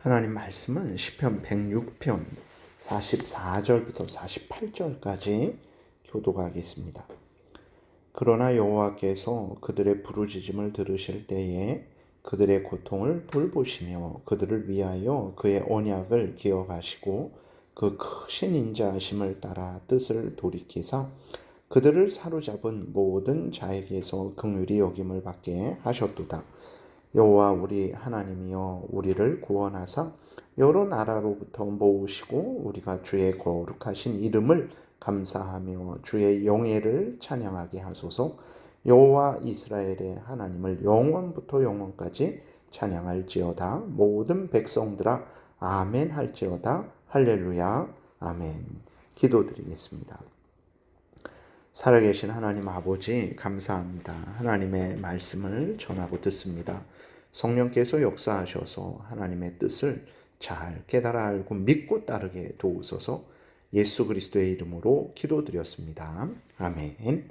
하나님 말씀은 시편 106편 44절부터 48절까지 교독하겠습니다. 그러나 여호와께서 그들의 부르짖음을 들으실 때에 그들의 고통을 돌보시며 그들을 위하여 그의 언약을 기억하시고 그 크신 인자하심을 따라 뜻을 돌이키사 그들을 사로잡은 모든 자에게서 긍휼히 여김을 받게 하셨도다. 여호와 우리 하나님이여 우리를 구원하사 여러 나라로부터 모으시고 우리가 주의 거룩하신 이름을 감사하며 주의 영예를 찬양하게 하소서. 여호와 이스라엘의 하나님을 영원부터 영원까지 찬양할지어다. 모든 백성들아 아멘 할지어다. 할렐루야 아멘. 기도드리겠습니다. 살아계신 하나님 아버지 감사합니다. 하나님의 말씀을 전하고 듣습니다. 성령께서 역사하셔서 하나님의 뜻을 잘 깨달아 알고 믿고 따르게 도우소서. 예수 그리스도의 이름으로 기도드렸습니다. 아멘.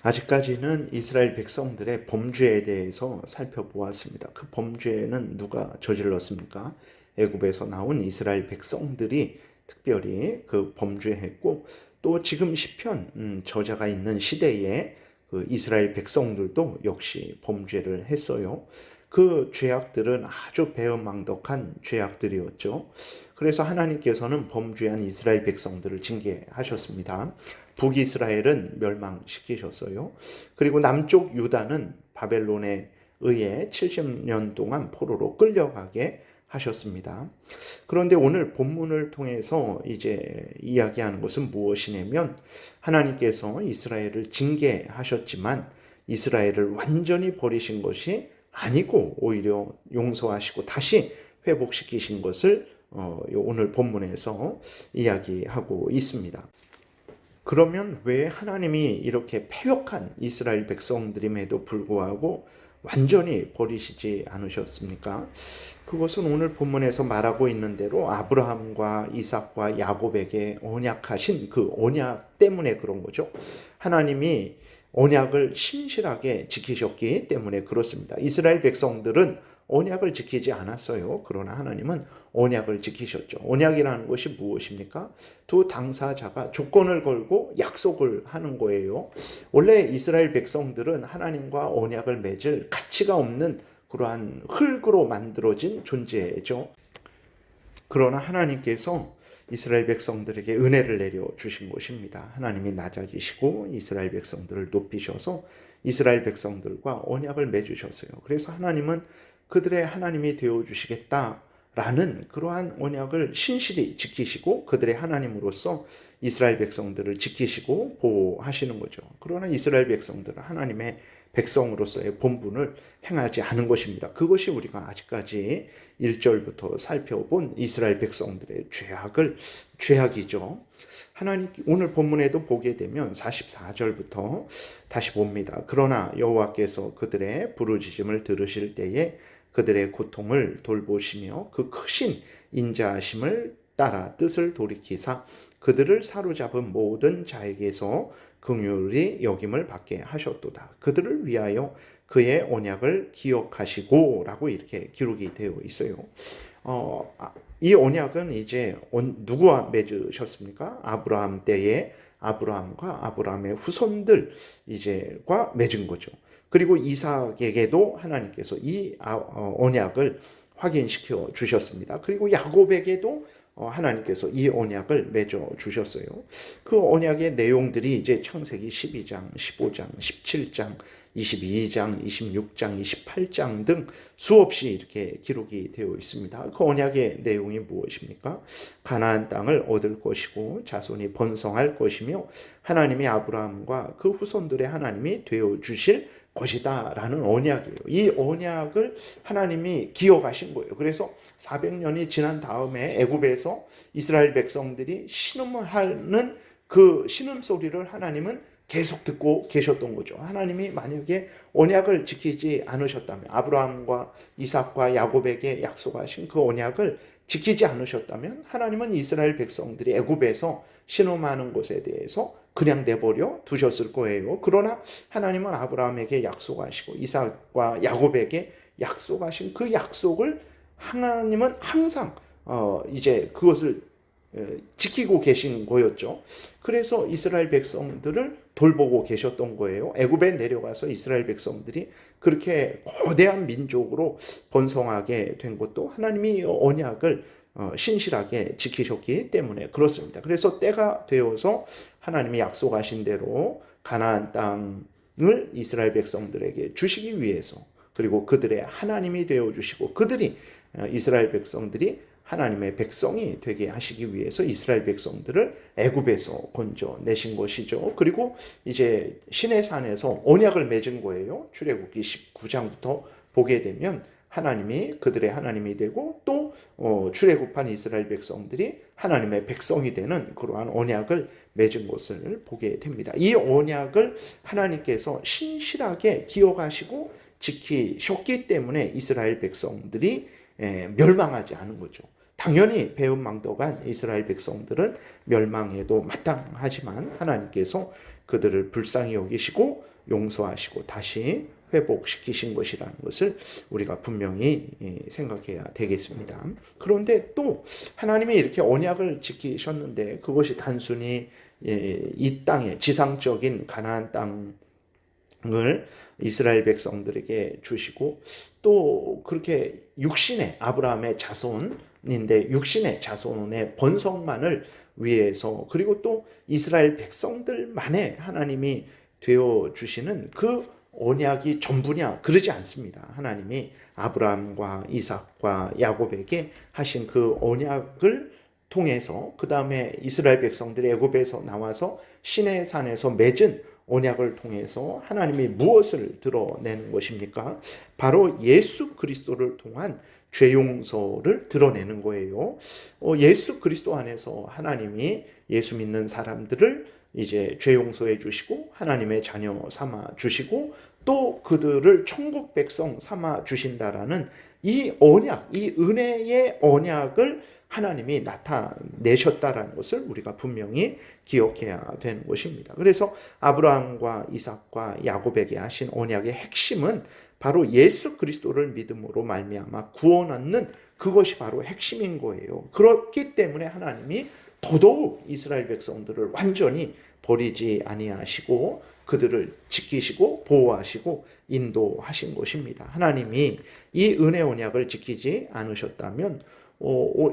아직까지는 이스라엘 백성들의 범죄에 대해서 살펴보았습니다. 그 범죄는 누가 저질렀습니까? 애굽에서 나온 이스라엘 백성들이 특별히 그 범죄했고 또 지금 시편 저자가 있는 시대에 그 이스라엘 백성들도 역시 범죄를 했어요. 그 죄악들은 아주 배은망덕한 죄악들이었죠. 그래서 하나님께서는 범죄한 이스라엘 백성들을 징계하셨습니다. 북이스라엘은 멸망시키셨어요. 그리고 남쪽 유다는 바벨론에 의해 70년 동안 포로로 끌려가게 하셨습니다. 그런데 오늘 본문을 통해서 이제 이야기하는 것은 무엇이냐면 하나님께서 이스라엘을 징계하셨지만 이스라엘을 완전히 버리신 것이 아니고 오히려 용서하시고 다시 회복시키신 것을 오늘 본문에서 이야기하고 있습니다. 그러면 왜 하나님이 이렇게 패역한 이스라엘 백성들임에도 불구하고 완전히 버리시지 않으셨습니까? 그것은 오늘 본문에서 말하고 있는 대로 아브라함과 이삭과 야곱에게 언약하신 그 언약 때문에 그런 거죠. 하나님이 언약을 신실하게 지키셨기 때문에 그렇습니다. 이스라엘 백성들은 언약을 지키지 않았어요. 그러나 하나님은 언약을 지키셨죠. 언약이라는 것이 무엇입니까? 두 당사자가 조건을 걸고 약속을 하는 거예요. 원래 이스라엘 백성들은 하나님과 언약을 맺을 가치가 없는 그러한 흙으로 만들어진 존재죠. 그러나 하나님께서 이스라엘 백성들에게 은혜를 내려주신 것입니다. 하나님이 낮아지시고 이스라엘 백성들을 높이셔서 이스라엘 백성들과 언약을 맺으셨어요. 그래서 하나님은 그들의 하나님이 되어주시겠다라는 그러한 언약을 신실히 지키시고 그들의 하나님으로서 이스라엘 백성들을 지키시고 보호하시는 거죠. 그러나 이스라엘 백성들은 하나님의 백성으로서의 본분을 행하지 않은 것입니다. 그것이 우리가 아직까지 1절부터 살펴본 이스라엘 백성들의 죄악이죠. 하나님 오늘 본문에도 보게 되면 44절부터 다시 봅니다. 그러나 여호와께서 그들의 부르짖음을 들으실 때에 그들의 고통을 돌보시며 그 크신 인자하심을 따라 뜻을 돌이키사 그들을 사로잡은 모든 자에게서 긍휼히 여김을 받게 하셨도다. 그들을 위하여 그의 언약을 기억하시고 라고 이렇게 기록이 되어 있어요. 이 언약은 이제 누구와 맺으셨습니까? 아브라함 때에 아브라함과 아브라함의 후손들 이제과 맺은 거죠. 그리고 이삭에게도 하나님께서 이 언약을 확인시켜 주셨습니다. 그리고 야곱에게도 하나님께서 이 언약을 맺어 주셨어요. 그 언약의 내용들이 이제 창세기 12장, 15장, 17장, 22장, 26장, 28장 등 수없이 이렇게 기록이 되어 있습니다. 그 언약의 내용이 무엇입니까? 가나안 땅을 얻을 것이고 자손이 번성할 것이며 하나님이 아브라함과 그 후손들의 하나님이 되어 주실 것이다 라는 언약이에요. 이 언약을 하나님이 기억하신 거예요. 그래서 400년이 지난 다음에 애굽에서 이스라엘 백성들이 신음을 하는 그 신음소리를 하나님은 계속 듣고 계셨던 거죠. 하나님이 만약에 언약을 지키지 않으셨다면 아브라함과 이삭과 야곱에게 약속하신 그 언약을 지키지 않으셨다면 하나님은 이스라엘 백성들이 애굽에서 신음하는 것에 대해서 그냥 내버려 두셨을 거예요. 그러나 하나님은 아브라함에게 약속하시고 이삭과 야곱에게 약속하신 그 약속을 하나님은 항상 이제 그것을 지키고 계신 거였죠. 그래서 이스라엘 백성들을 돌보고 계셨던 거예요. 애굽에 내려가서 이스라엘 백성들이 그렇게 거대한 민족으로 번성하게 된 것도 하나님이 언약을 신실하게 지키셨기 때문에 그렇습니다. 그래서 때가 되어서 하나님이 약속하신 대로 가나안 땅을 이스라엘 백성들에게 주시기 위해서, 그리고 그들의 하나님이 되어 주시고 그들이 이스라엘 백성들이 하나님의 백성이 되게 하시기 위해서 이스라엘 백성들을 애굽에서 건져내신 것이죠. 그리고 이제 시내산에서 언약을 맺은 거예요. 출애굽기 19장부터 보게 되면 하나님이 그들의 하나님이 되고 또 출애굽한 이스라엘 백성들이 하나님의 백성이 되는 그러한 언약을 맺은 것을 보게 됩니다. 이 언약을 하나님께서 신실하게 기억하시고 지키셨기 때문에 이스라엘 백성들이 멸망하지 않은 거죠. 당연히 배은망덕한 이스라엘 백성들은 멸망에도 마땅하지만 하나님께서 그들을 불쌍히 여기시고 용서하시고 다시 회복시키신 것이라는 것을 우리가 분명히 생각해야 되겠습니다. 그런데 또 하나님이 이렇게 언약을 지키셨는데 그것이 단순히 이 땅의 지상적인 가나안 땅을 이스라엘 백성들에게 주시고 또 그렇게 육신의 아브라함의 자손인데 육신의 자손의 번성만을 위해서, 그리고 또 이스라엘 백성들만의 하나님이 되어 주시는 그 언약이 전부냐 그러지 않습니다. 하나님이 아브라함과 이삭과 야곱에게 하신 그 언약을 통해서 그 다음에 이스라엘 백성들이 애굽에서 나와서 시내산에서 맺은 언약을 통해서 하나님이 무엇을 드러내는 것입니까? 바로 예수 그리스도를 통한 죄 용서를 드러내는 거예요. 예수 그리스도 안에서 하나님이 예수 믿는 사람들을 이제 죄 용서해 주시고 하나님의 자녀 삼아 주시고 또 그들을 천국 백성 삼아 주신다라는 이 언약, 이 은혜의 언약을 하나님이 나타내셨다라는 것을 우리가 분명히 기억해야 되는 것입니다. 그래서 아브라함과 이삭과 야곱에게 하신 언약의 핵심은 바로 예수 그리스도를 믿음으로 말미암아 구원 얻는 그것이 바로 핵심인 거예요. 그렇기 때문에 하나님이 더더욱 이스라엘 백성들을 완전히 버리지 아니하시고 그들을 지키시고 보호하시고 인도하신 것입니다. 하나님이 이 은혜 언약을 지키지 않으셨다면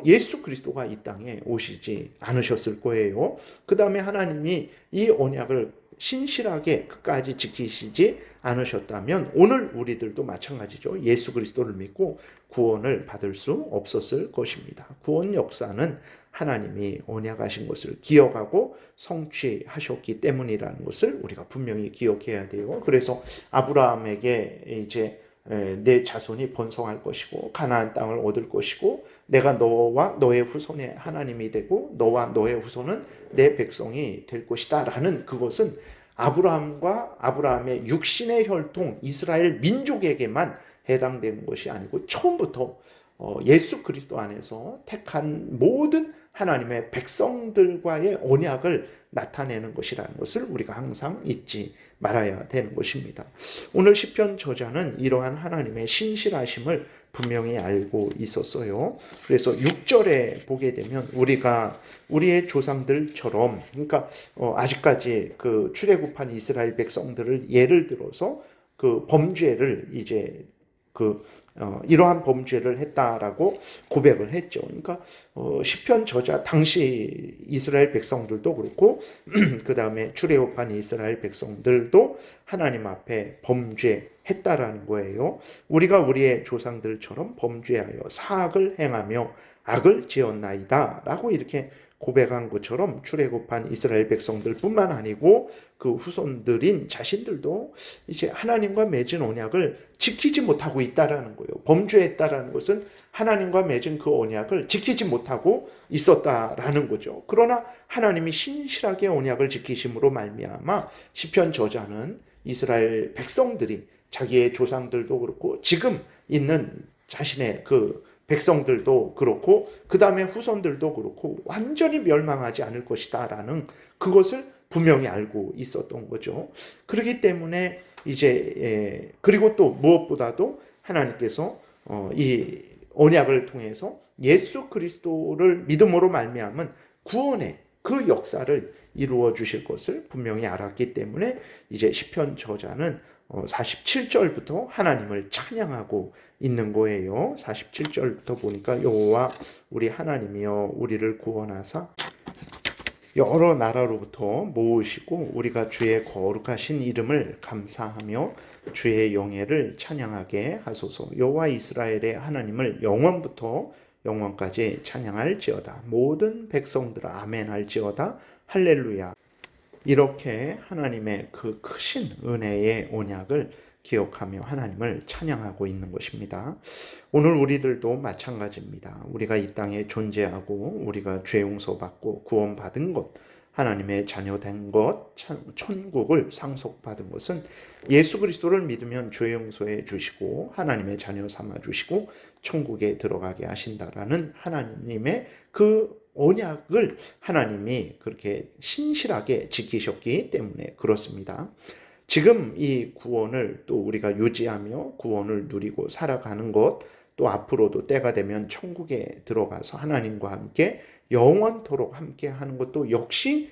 예수 그리스도가 이 땅에 오시지 않으셨을 거예요. 그 다음에 하나님이 이 언약을 신실하게 끝까지 지키시지 않으셨다면 오늘 우리들도 마찬가지죠. 예수 그리스도를 믿고 구원을 받을 수 없었을 것입니다. 구원 역사는 하나님이 언약하신 것을 기억하고 성취하셨기 때문이라는 것을 우리가 분명히 기억해야 돼요. 그래서 아브라함에게 이제 내 자손이 번성할 것이고 가나안 땅을 얻을 것이고 내가 너와 너의 후손의 하나님이 되고 너와 너의 후손은 내 백성이 될 것이다 라는 그것은 아브라함과 아브라함의 육신의 혈통 이스라엘 민족에게만 해당되는 것이 아니고 처음부터 예수 그리스도 안에서 택한 모든 하나님의 백성들과의 언약을 나타내는 것이라는 것을 우리가 항상 잊지 말아야 되는 것입니다. 오늘 시편 저자는 이러한 하나님의 신실하심을 분명히 알고 있었어요. 그래서 6절에 보게 되면 우리가 우리의 조상들처럼, 그러니까 아직까지 그 출애굽한 이스라엘 백성들을 예를 들어서 그 범죄를 이제 이러한 범죄를 했다라고 고백을 했죠. 그러니까 시편 저자 당시 이스라엘 백성들도 그렇고 그 다음에 출애굽한 이스라엘 백성들도 하나님 앞에 범죄했다라는 거예요. 우리가 우리의 조상들처럼 범죄하여 사악을 행하며 악을 지었나이다 라고 이렇게 고백한 것처럼 출애굽한 이스라엘 백성들뿐만 아니고 그 후손들인 자신들도 이제 하나님과 맺은 언약을 지키지 못하고 있다라는 거예요. 범죄했다라는 것은 하나님과 맺은 그 언약을 지키지 못하고 있었다라는 거죠. 그러나 하나님이 신실하게 언약을 지키심으로 말미암아 시편 저자는 이스라엘 백성들이 자기의 조상들도 그렇고 지금 있는 자신의 그 백성들도 그렇고 그 다음에 후손들도 그렇고 완전히 멸망하지 않을 것이다 라는 그것을 분명히 알고 있었던 거죠. 그렇기 때문에 이제 그리고 또 무엇보다도 하나님께서 이 언약을 통해서 예수 그리스도를 믿음으로 말미암은 구원의 그 역사를 이루어 주실 것을 분명히 알았기 때문에 이제 시편 저자는 47절부터 하나님을 찬양하고 있는 거예요. 47절부터 보니까 여호와 우리 하나님이여 우리를 구원하사 여러 나라로부터 모으시고 우리가 주의 거룩하신 이름을 감사하며 주의 영예를 찬양하게 하소서. 여호와 이스라엘의 하나님을 영원부터 영원까지 찬양할지어다. 모든 백성들아 아멘 할지어다. 할렐루야. 이렇게 하나님의 그 크신 은혜의 언약을 기억하며 하나님을 찬양하고 있는 것입니다. 오늘 우리들도 마찬가지입니다. 우리가 이 땅에 존재하고 우리가 죄 용서받고 구원받은 것, 하나님의 자녀된 것, 천국을 상속받은 것은 예수 그리스도를 믿으면 죄 용서해 주시고 하나님의 자녀 삼아 주시고 천국에 들어가게 하신다라는 하나님의 그 언약을 하나님이 그렇게 신실하게 지키셨기 때문에 그렇습니다. 지금 이 구원을 또 우리가 유지하며 구원을 누리고 살아가는 것, 또 앞으로도 때가 되면 천국에 들어가서 하나님과 함께 영원토록 함께 하는 것도 역시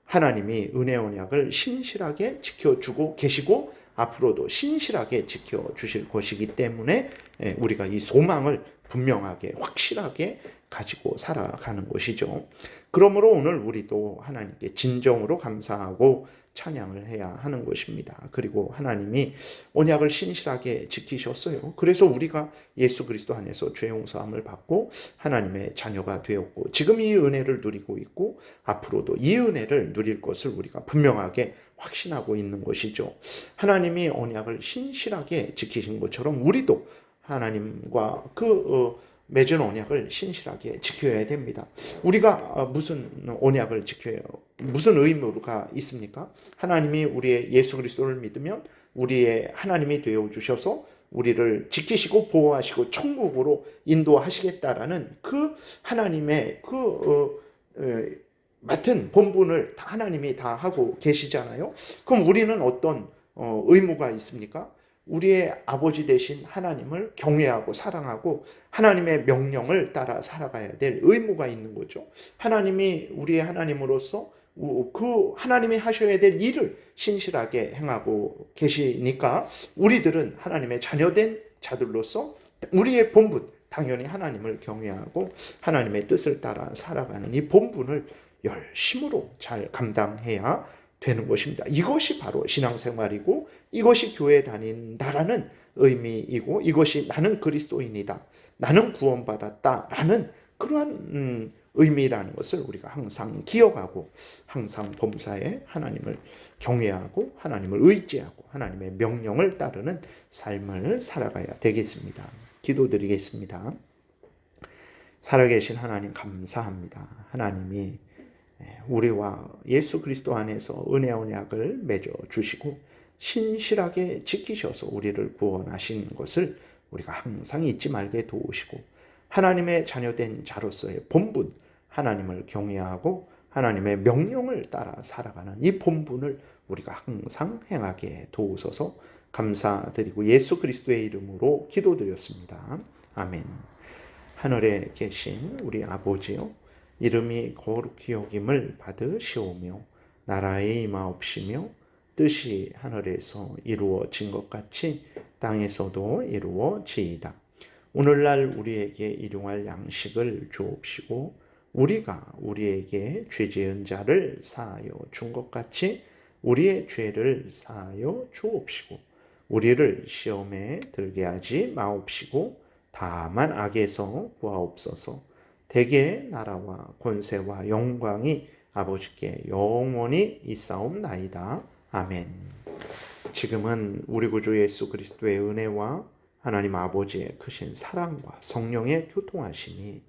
하나님이 은혜 언약을 신실하게 지켜주고 계시고 앞으로도 신실하게 지켜주실 것이기 때문에 우리가 이 소망을 분명하게 확실하게 가지고 살아가는 것이죠. 그러므로 오늘 우리도 하나님께 진정으로 감사하고 찬양을 해야 하는 것입니다. 그리고 하나님이 언약을 신실하게 지키셨어요. 그래서 우리가 예수 그리스도 안에서 죄 용서함을 받고 하나님의 자녀가 되었고 지금 이 은혜를 누리고 있고 앞으로도 이 은혜를 누릴 것을 우리가 분명하게 확신하고 있는 것이죠. 하나님이 언약을 신실하게 지키신 것처럼 우리도 하나님과 맺은 언약을 신실하게 지켜야 됩니다. 우리가 무슨 언약을 지켜요? 무슨 의무가 있습니까? 하나님이 우리의 예수 그리스도를 믿으면 우리의 하나님이 되어 주셔서 우리를 지키시고 보호하시고 천국으로 인도하시겠다라는 그 하나님의 맡은 본분을 다 하나님이 다 하고 계시잖아요. 그럼 우리는 어떤 의무가 있습니까? 우리의 아버지 되신 하나님을 경외하고 사랑하고 하나님의 명령을 따라 살아가야 될 의무가 있는 거죠. 하나님이 우리의 하나님으로서 그 하나님이 하셔야 될 일을 신실하게 행하고 계시니까 우리들은 하나님의 자녀된 자들로서 우리의 본분, 당연히 하나님을 경외하고 하나님의 뜻을 따라 살아가는 이 본분을 열심으로 잘 감당해야 되는 것입니다. 이것이 바로 신앙생활이고 이것이 교회 다닌다라는 의미이고 이것이 나는 그리스도인이다. 나는 구원받았다라는 그러한 의미라는 것을 우리가 항상 기억하고 항상 범사에 하나님을 경외하고 하나님을 의지하고 하나님의 명령을 따르는 삶을 살아가야 되겠습니다. 기도드리겠습니다. 살아계신 하나님 감사합니다. 하나님이 우리와 예수 그리스도 안에서 은혜 언약을 맺어 주시고 신실하게 지키셔서 우리를 구원하신 것을 우리가 항상 잊지 말게 도우시고 하나님의 자녀된 자로서의 본분, 하나님을 경외하고 하나님의 명령을 따라 살아가는 이 본분을 우리가 항상 행하게 도우소서. 감사드리고 예수 그리스도의 이름으로 기도드렸습니다. 아멘. 하늘에 계신 우리 아버지요, 이름이 거룩히 여김을 받으시오며 나라의 임하옵시며 뜻이 하늘에서 이루어진 것 같이 땅에서도 이루어지이다. 오늘날 우리에게 일용할 양식을 주옵시고 우리가 우리에게 죄 지은 자를 사하여 준 것 같이 우리의 죄를 사하여 주옵시고 우리를 시험에 들게 하지 마옵시고 다만 악에서 구하옵소서. 대개 나라와 권세와 영광이 아버지께 영원히 있사옵나이다. 아멘. 지금은 우리 구주 예수 그리스도의 은혜와 하나님 아버지의 크신 사랑과 성령의 교통하심이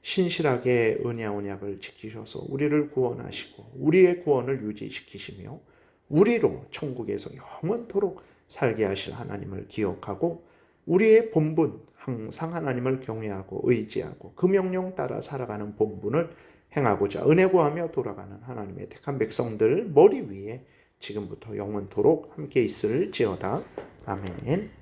신실하게 은혜 언약을 지키셔서 우리를 구원하시고 우리의 구원을 유지시키시며 우리로 천국에서 영원토록 살게 하실 하나님을 기억하고 우리의 본분, 항상 하나님을 경외하고 의지하고 그 명령 따라 살아가는 본분을 행하고자 은혜 구하며 돌아가는 하나님의 택한 백성들 머리 위에 지금부터 영원토록 함께 있을지어다. 아멘.